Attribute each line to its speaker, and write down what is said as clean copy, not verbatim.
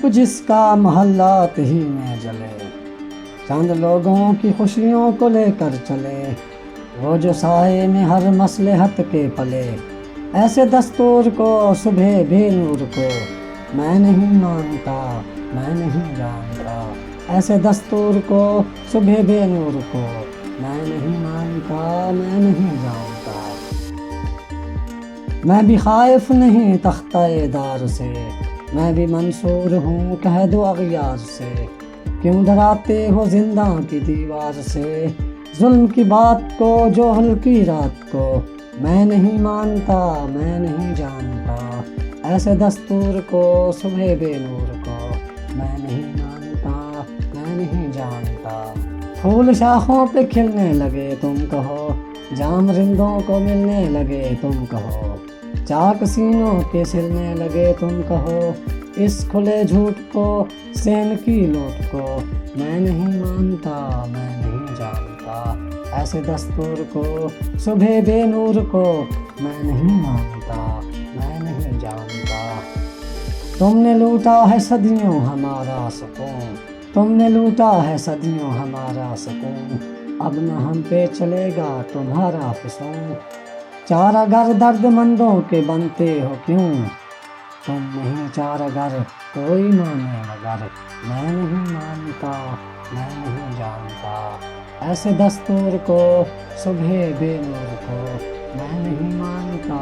Speaker 1: دھوپ جس کا محلات ہی میں جلے، چند لوگوں کی خوشیوں کو لے کر چلے، وہ جو سائے میں ہر مصلحت کے پلے، ایسے دستور کو صبح بے نور کو میں نہیں مانتا، میں نہیں جانتا، ایسے دستور کو صبح بے نور کو میں نہیں مانتا، میں نہیں جانتا۔ میں بھی خائف نہیں تختہ دار سے، میں بھی منصور ہوں قید و اغیار سے، کیوں ڈراتے ہو زنداں کی دیوار سے، ظلم کی بات کو جو ہلکی رات کو میں نہیں مانتا، میں نہیں جانتا، ایسے دستور کو صبح بے نور کو میں نہیں مانتا، میں نہیں جانتا۔ پھول شاخوں پہ کھلنے لگے تم کہو، جام رندوں کو ملنے لگے تم کہو، چاک سینوں کے سلنے لگے تم کہو، اس کھلے جھوٹ کو سین کی لوٹ کو میں نہیں مانتا، میں نہیں جانتا، ایسے دستور کو صبح بے نور کو میں نہیں مانتا، میں نہیں جانتا۔ تم نے لوٹا ہے صدیوں ہمارا سکون، تم نے لوٹا ہے صدیوں ہمارا سکون، اب نہ ہم پہ چلے گا تمہارا فسون، چارہ گر درد مندوں کے بنتے ہو کیوں، تم نہیں چارہ گر کوئی مانے مگر میں نہیں مانتا، میں نہیں جانتا، ایسے دستور کو صبح بے نور کو میں نہیں مانتا،